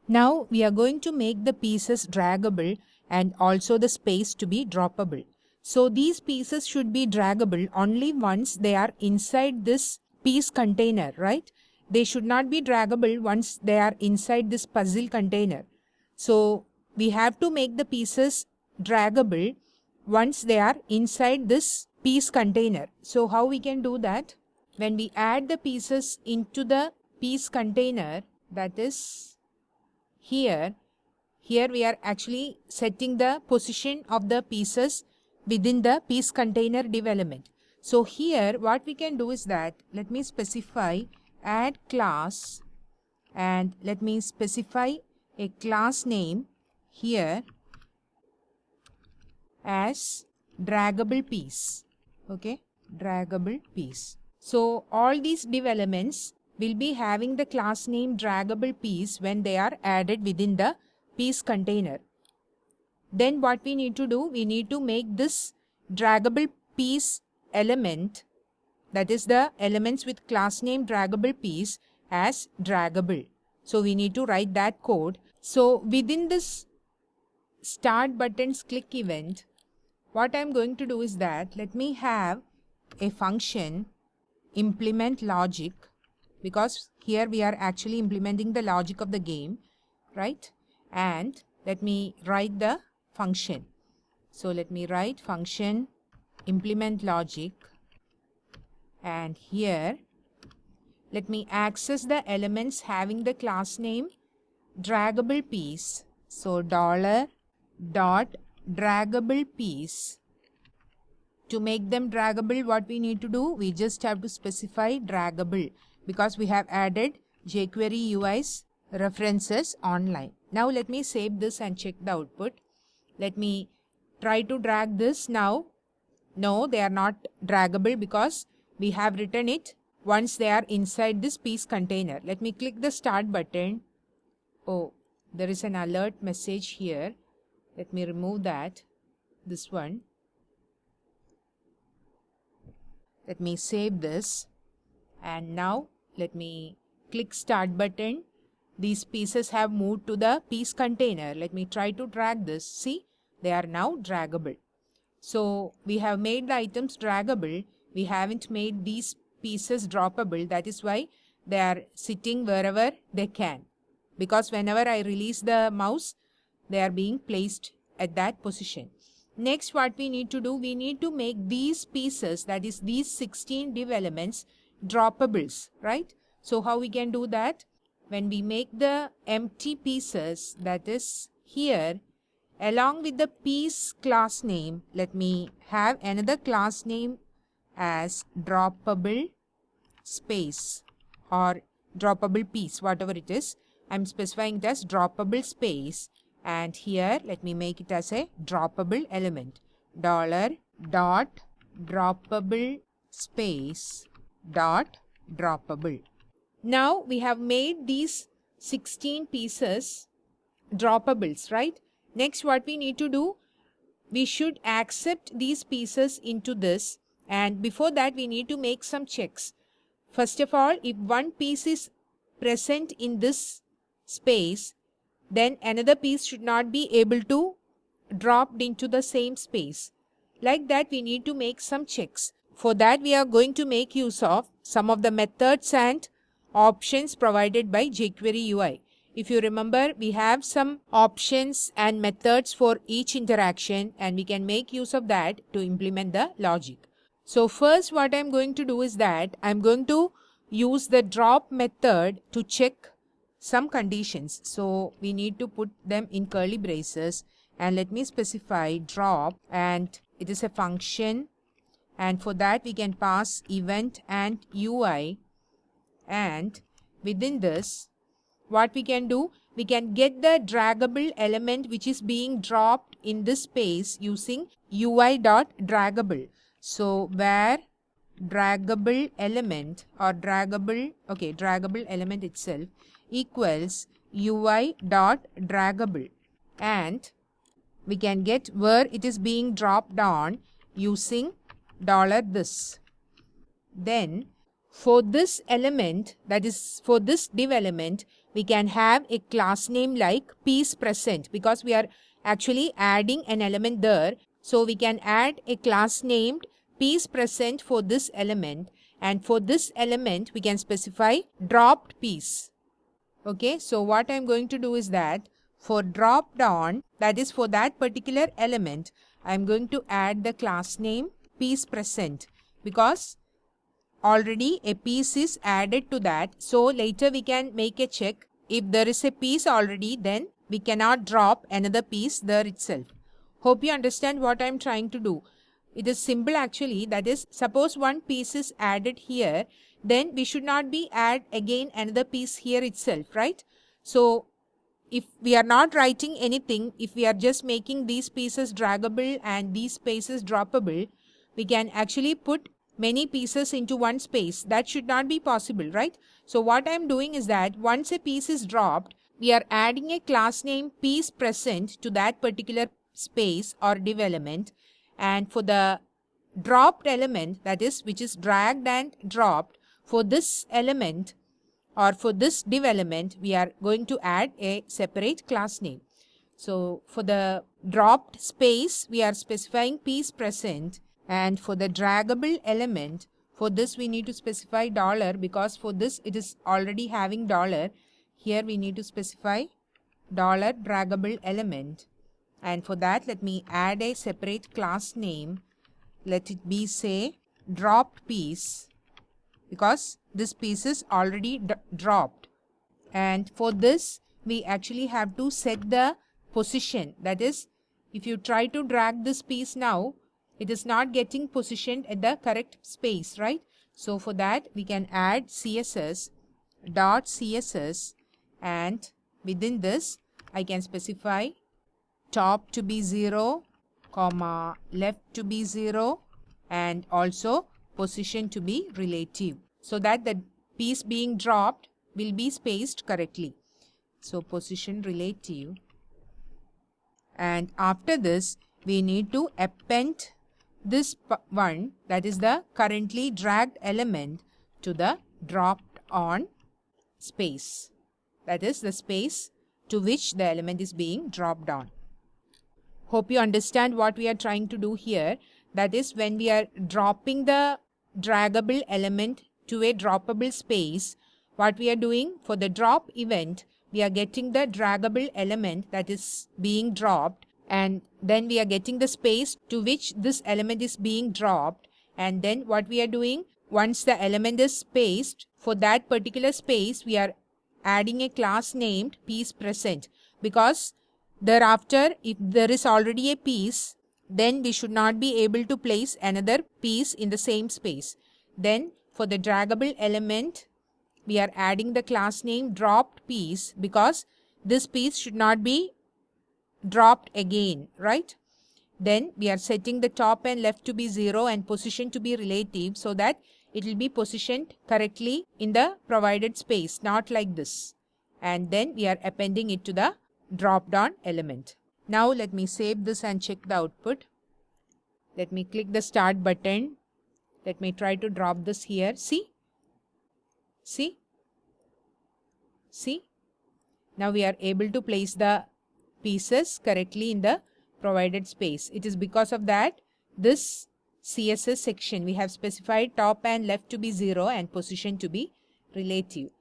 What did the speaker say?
Now we are going to make the pieces draggable and also the space to be droppable. So these pieces should be draggable only once they are inside this piece container, right? They should not be draggable once they are inside this puzzle container. So we have to make the pieces draggable once they are inside this piece container. So how we can do that? When we add the pieces into the piece container, that is here we are actually setting the position of the pieces within the piece container div element. So here what we can do is that, let me specify add class, and let me specify a class name here as draggable piece. Okay, draggable piece. So all these div elements will be having the class name draggable piece when they are added within the piece container. Then what we need to do, we need to make this draggable piece element, that is the elements with class name draggable piece, as draggable. So we need to write that code. So within this start buttons click event, what I'm going to do is that, let me have a function implement logic, because here we are actually implementing the logic of the game, right? And let me write the function. So let me write function implement logic, and here let me access the elements having the class name draggable piece. So $dot draggable piece. To make them draggable, what we need to do, we just have to specify draggable, because we have added jQueryUI's references online. Now let me save this and check the output. Let me try to drag this now. No, they are not draggable because we have written it once they are inside this piece container. Let me click the start button. Oh, there is an alert message here. Let me remove that. This one. Let me save this, and now let me click start button. These pieces have moved to the piece container. Let me try to drag this. See, they are now draggable. So we have made the items draggable. We haven't made these pieces droppable. That is why they are sitting wherever they can, because whenever I release the mouse, they are being placed at that position. Next, what we need to do, we need to make these pieces, that is these 16 div elements, droppables, right? So how we can do that? When we make the empty pieces, that is here, along with the piece class name, let me have another class name as droppable space or droppable piece, whatever it is. I'm specifying it as droppable space. And here, let me make it as a droppable element. $dot droppable space dot droppable. Now we have made these 16 pieces droppables, right? Next, what we need to do, we should accept these pieces into this. And before that, we need to make some checks. First of all, if one piece is present in this space, then another piece should not be able to drop into the same space. Like that, we need to make some checks. For that, we are going to make use of some of the methods and options provided by jQueryUI. If you remember, we have some options and methods for each interaction, and we can make use of that to implement the logic. So first, what I'm going to do is that I'm going to use the drop method to check some conditions. So we need to put them in curly braces, and let me specify drop, and it is a function, and for that we can pass event and UI, and within this what we can do, we can get the draggable element which is being dropped in this space using UI.draggable. So where draggable element or draggable element itself equals UI.draggable, and we can get where it is being dropped on using $this. Then for this element, that is for this div element, we can have a class name like piece present because we are actually adding an element there. So we can add a class named piece present for this element, and for this element we can specify dropped piece. Okay, so what I'm going to do is that for drop down, that is for that particular element, I'm going to add the class name piece present because already a piece is added to that. So later we can make a check. If there is a piece already, then we cannot drop another piece there itself. Hope you understand what I'm trying to do. It is simple actually. That is, suppose one piece is added here, then we should not be add again another piece here itself, right? So if we are not writing anything, if we are just making these pieces draggable and these pieces droppable, we can actually put many pieces into one space. That should not be possible, right? So what I'm doing is that once a piece is dropped, we are adding a class name piece present to that particular space or div element, and for the dropped element, that is which is dragged and dropped, for this element or for this div element, we are going to add a separate class name. So for the dropped space, we are specifying piece present, and for the draggable element, for this we need to specify dollar because for this it is already having dollar. Here we need to specify dollar draggable element, and for that let me add a separate class name. Let it be say dropped piece because this piece is already dropped, and for this we actually have to set the position. That is, if you try to drag this piece now, it is not getting positioned at the correct space, right? So for that we can add css dot css, and within this I can specify top to be 0, comma left to be 0, and also position to be relative, so that the piece being dropped will be spaced correctly. So position relative, and after this we need to append this one, that is the currently dragged element, to the dropped on space, that is the space to which the element is being dropped on. Hope you understand what we are trying to do here. That is, when we are dropping the draggable element to a droppable space, what we are doing for the drop event, we are getting the draggable element that is being dropped, and then we are getting the space to which this element is being dropped, and then what we are doing, once the element is spaced, for that particular space we are adding a class named piece present, because thereafter if there is already a piece, then we should not be able to place another piece in the same space. Then for the draggable element, we are adding the class name dropped piece because this piece should not be dropped again, right? Then we are setting the top and left to be 0 and position to be relative, so that it will be positioned correctly in the provided space, not like this. And then we are appending it to the drop down element. Now let me save this and check the output. Let me click the start button. Let me try to drop this here. See? Now we are able to place the pieces correctly in the provided space. It is because of that this CSS section we have specified top and left to be 0 and position to be relative.